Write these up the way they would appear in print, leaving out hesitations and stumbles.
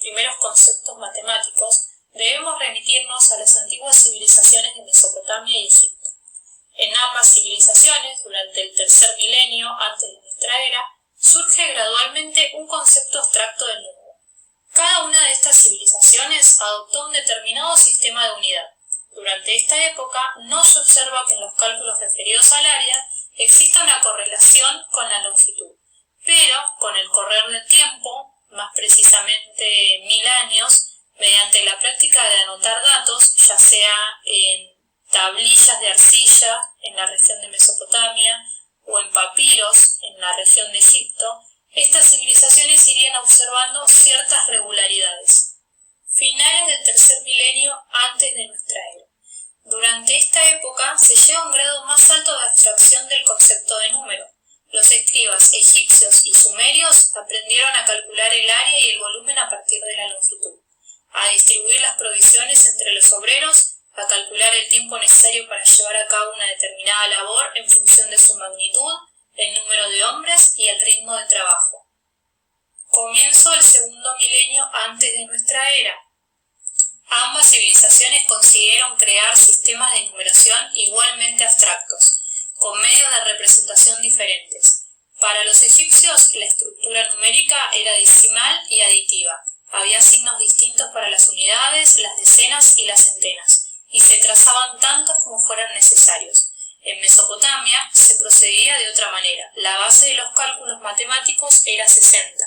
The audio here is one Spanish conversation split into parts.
primeros conceptos matemáticos, debemos remitirnos a las antiguas civilizaciones de Mesopotamia y Egipto. En ambas civilizaciones, durante el tercer milenio antes de nuestra era, surge gradualmente un concepto abstracto del número. Cada una de estas civilizaciones adoptó un determinado sistema de unidad. Durante esta época no se observa que en los cálculos referidos al área exista una correlación con la longitud, pero con el correr del tiempo, más precisamente 1000 años, mediante la práctica de anotar datos, ya sea en tablillas de arcilla en la región de Mesopotamia o en papiros en la región de Egipto, estas civilizaciones irían observando ciertas regularidades. Finales del tercer milenio antes de nuestra era. Durante esta época se llega a un grado más alto de abstracción del concepto de número. Los escribas egipcios y sumerios aprendieron a calcular el área y el volumen a partir de la longitud, a distribuir las provisiones entre los obreros, a calcular el tiempo necesario para llevar a cabo una determinada labor en función de su magnitud, el número de hombres y el ritmo de trabajo. Comienzo del segundo milenio antes de nuestra era. Ambas civilizaciones consiguieron crear sistemas de numeración igualmente abstractos, con medios de representación diferentes. Para los egipcios, la estructura numérica era decimal y aditiva. Había signos distintos para las unidades, las decenas y las centenas, y se trazaban tantos como fueran necesarios. En Mesopotamia se procedía de otra manera. La base de los cálculos matemáticos era 60.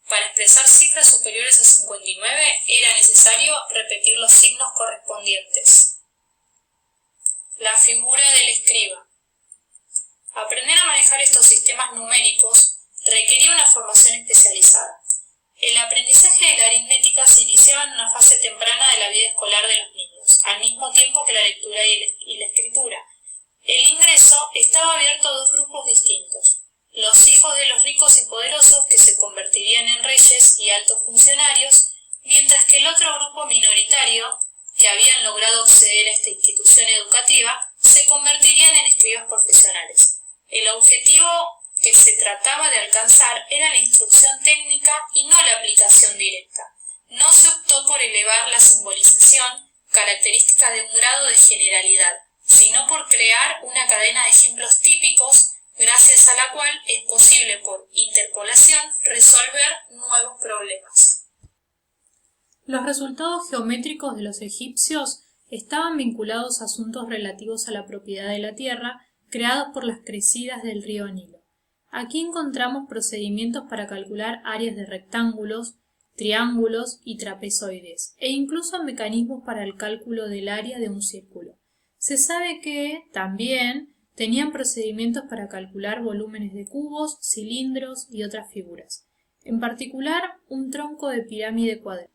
Para expresar cifras superiores a 59 era necesario repetir los signos correspondientes. La figura del escriba. Aprender a manejar estos sistemas numéricos requería una formación especializada. El aprendizaje de la aritmética se iniciaba en una fase temprana de la vida escolar de los niños, al mismo tiempo que la lectura y la escritura. El ingreso estaba abierto a dos grupos distintos: los hijos de los ricos y poderosos, que se convertirían en reyes y altos funcionarios, mientras que el otro grupo minoritario, que habían logrado acceder a esta institución educativa, se convertirían en escribas profesionales. El objetivo que se trataba de alcanzar era la instrucción técnica y no la aplicación directa. No se optó por elevar la simbolización, característica de un grado de generalidad, sino por crear una cadena de ejemplos típicos, gracias a la cual es posible por interpolación resolver nuevos problemas. Los resultados geométricos de los egipcios estaban vinculados a asuntos relativos a la propiedad de la tierra creados por las crecidas del río Nilo. Aquí encontramos procedimientos para calcular áreas de rectángulos, triángulos y trapezoides, e incluso mecanismos para el cálculo del área de un círculo. Se sabe que, también, tenían procedimientos para calcular volúmenes de cubos, cilindros y otras figuras. En particular, un tronco de pirámide cuadrada.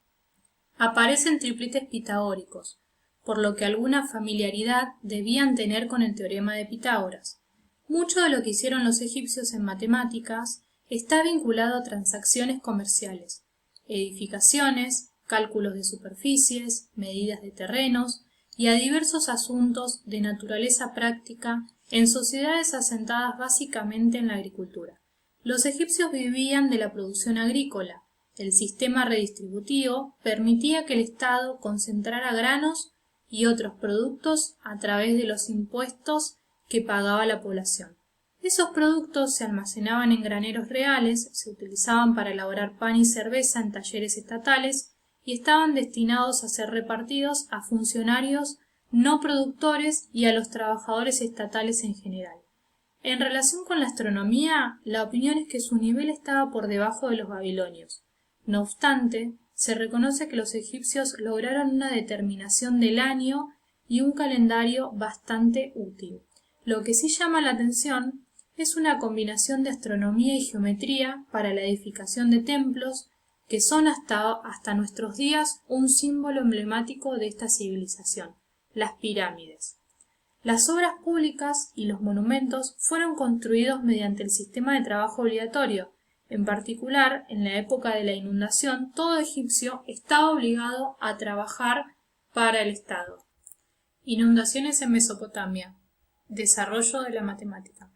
Aparecen tripletes pitagóricos, por lo que alguna familiaridad debían tener con el teorema de Pitágoras. Mucho de lo que hicieron los egipcios en matemáticas está vinculado a transacciones comerciales, edificaciones, cálculos de superficies, medidas de terrenos y a diversos asuntos de naturaleza práctica en sociedades asentadas básicamente en la agricultura. Los egipcios vivían de la producción agrícola. El sistema redistributivo permitía que el Estado concentrara granos y otros productos a través de los impuestos que pagaba la población. Esos productos se almacenaban en graneros reales, se utilizaban para elaborar pan y cerveza en talleres estatales y estaban destinados a ser repartidos a funcionarios no productores y a los trabajadores estatales en general. En relación con la astronomía, la opinión es que su nivel estaba por debajo de los babilonios. No obstante, se reconoce que los egipcios lograron una determinación del año y un calendario bastante útil. Lo que sí llama la atención es una combinación de astronomía y geometría para la edificación de templos, que son hasta nuestros días un símbolo emblemático de esta civilización, las pirámides. Las obras públicas y los monumentos fueron construidos mediante el sistema de trabajo obligatorio. En particular, en la época de la inundación, todo egipcio estaba obligado a trabajar para el Estado. Inundaciones en Mesopotamia. Desarrollo de la matemática.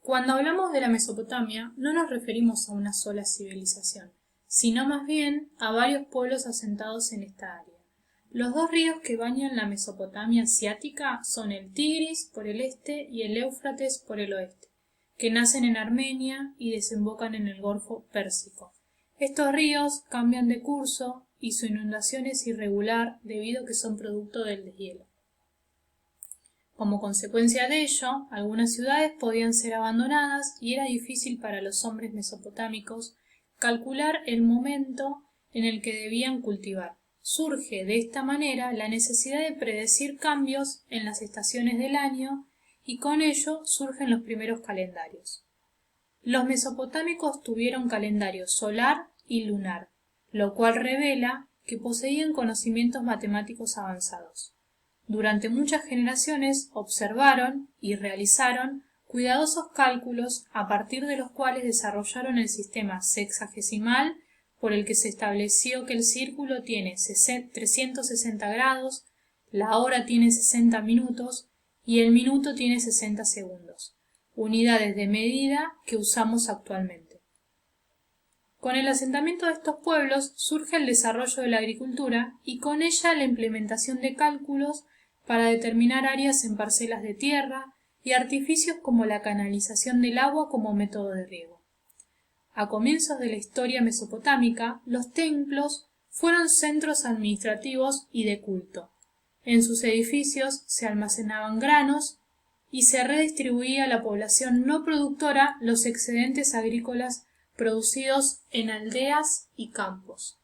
Cuando hablamos de la Mesopotamia, no nos referimos a una sola civilización, sino más bien a varios pueblos asentados en esta área. Los dos ríos que bañan la Mesopotamia asiática son el Tigris por el este y el Éufrates por el oeste, que nacen en Armenia y desembocan en el Golfo Pérsico. Estos ríos cambian de curso y su inundación es irregular debido a que son producto del deshielo. Como consecuencia de ello, algunas ciudades podían ser abandonadas y era difícil para los hombres mesopotámicos calcular el momento en el que debían cultivar. Surge de esta manera la necesidad de predecir cambios en las estaciones del año y con ello surgen los primeros calendarios. Los mesopotámicos tuvieron calendario solar y lunar, lo cual revela que poseían conocimientos matemáticos avanzados. Durante muchas generaciones observaron y realizaron cuidadosos cálculos a partir de los cuales desarrollaron el sistema sexagesimal por el que se estableció que el círculo tiene 360 grados, la hora tiene 60 minutos y el minuto tiene 60 segundos, unidades de medida que usamos actualmente. Con el asentamiento de estos pueblos surge el desarrollo de la agricultura y con ella la implementación de cálculos para determinar áreas en parcelas de tierra y artificios como la canalización del agua como método de riego. A comienzos de la historia mesopotámica, los templos fueron centros administrativos y de culto. En sus edificios se almacenaban granos y se redistribuía a la población no productora los excedentes agrícolas producidos en aldeas y campos.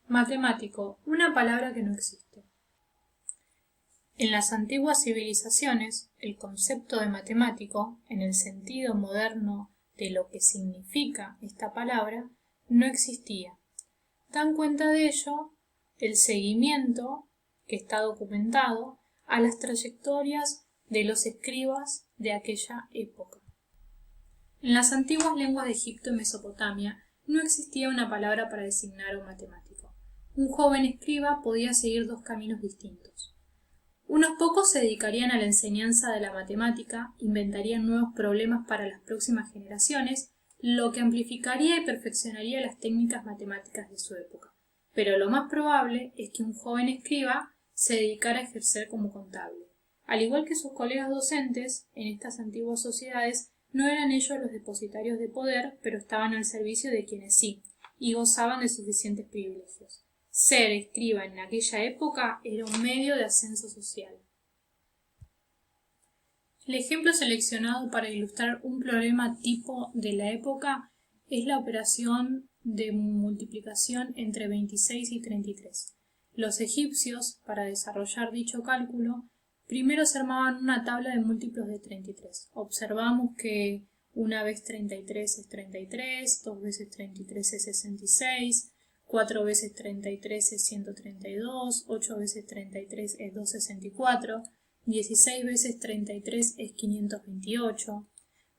Matemático, una palabra que no existe. En las antiguas civilizaciones, el concepto de matemático, en el sentido moderno de lo que significa esta palabra, no existía. Dan cuenta de ello el seguimiento, que está documentado, a las trayectorias de los escribas de aquella época. En las antiguas lenguas de Egipto y Mesopotamia no existía una palabra para designar a un matemático. Un joven escriba podía seguir dos caminos distintos. Unos pocos se dedicarían a la enseñanza de la matemática, inventarían nuevos problemas para las próximas generaciones, lo que amplificaría y perfeccionaría las técnicas matemáticas de su época. Pero lo más probable es que un joven escriba se dedicara a ejercer como contable. Al igual que sus colegas docentes, en estas antiguas sociedades no eran ellos los depositarios de poder, pero estaban al servicio de quienes sí, y gozaban de suficientes privilegios. Ser escriba en aquella época era un medio de ascenso social. El ejemplo seleccionado para ilustrar un problema tipo de la época es la operación de multiplicación entre 26 y 33. Los egipcios, para desarrollar dicho cálculo, primero se armaban una tabla de múltiplos de 33. Observamos que una vez 33 es 33, dos veces 33 es 66, 4 veces 33 es 132, 8 veces 33 es 264, 16 veces 33 es 528.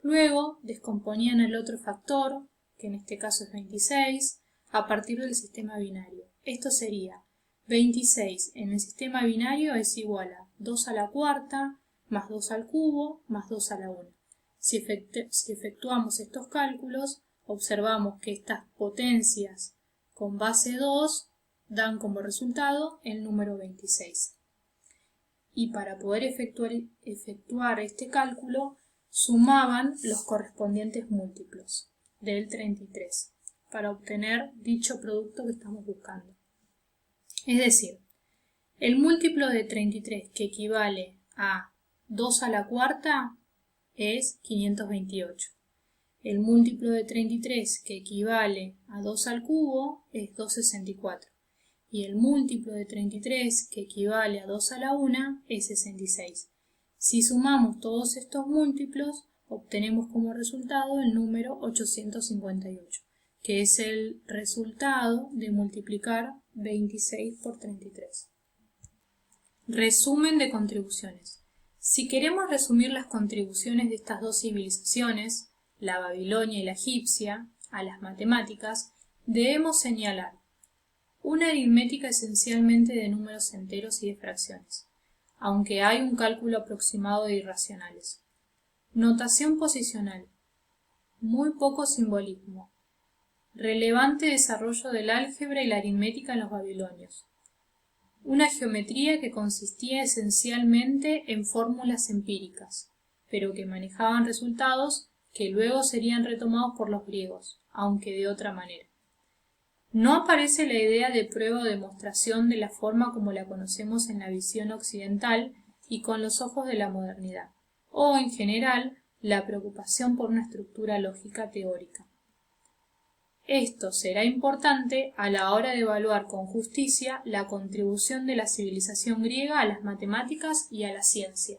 Luego descomponían el otro factor, que en este caso es 26, a partir del sistema binario. Esto sería 26 en el sistema binario es igual a 2 a la cuarta más 2 al cubo más 2 a la 1. Si efectuamos estos cálculos, observamos que estas potencias con base 2 dan como resultado el número 26. Y para poder efectuar este cálculo, sumaban los correspondientes múltiplos del 33 para obtener dicho producto que estamos buscando. Es decir, el múltiplo de 33 que equivale a 2 a la cuarta es 528. El múltiplo de 33 que equivale a 2 al cubo es 264. Y el múltiplo de 33 que equivale a 2 a la 1 es 66. Si sumamos todos estos múltiplos, obtenemos como resultado el número 858, que es el resultado de multiplicar 26 por 33. Resumen de contribuciones. Si queremos resumir las contribuciones de estas dos civilizaciones, la babilonia y la egipcia, a las matemáticas, debemos señalar una aritmética esencialmente de números enteros y de fracciones, aunque hay un cálculo aproximado de irracionales. Notación posicional. Muy poco simbolismo. relevante desarrollo del álgebra y la aritmética en los babilonios. Una geometría que consistía esencialmente en fórmulas empíricas, pero que manejaban resultados que luego serían retomados por los griegos, aunque de otra manera. No aparece la idea de prueba o demostración de la forma como la conocemos en la visión occidental y con los ojos de la modernidad, o en general la preocupación por una estructura lógica teórica. Esto será importante a la hora de evaluar con justicia la contribución de la civilización griega a las matemáticas y a la ciencia.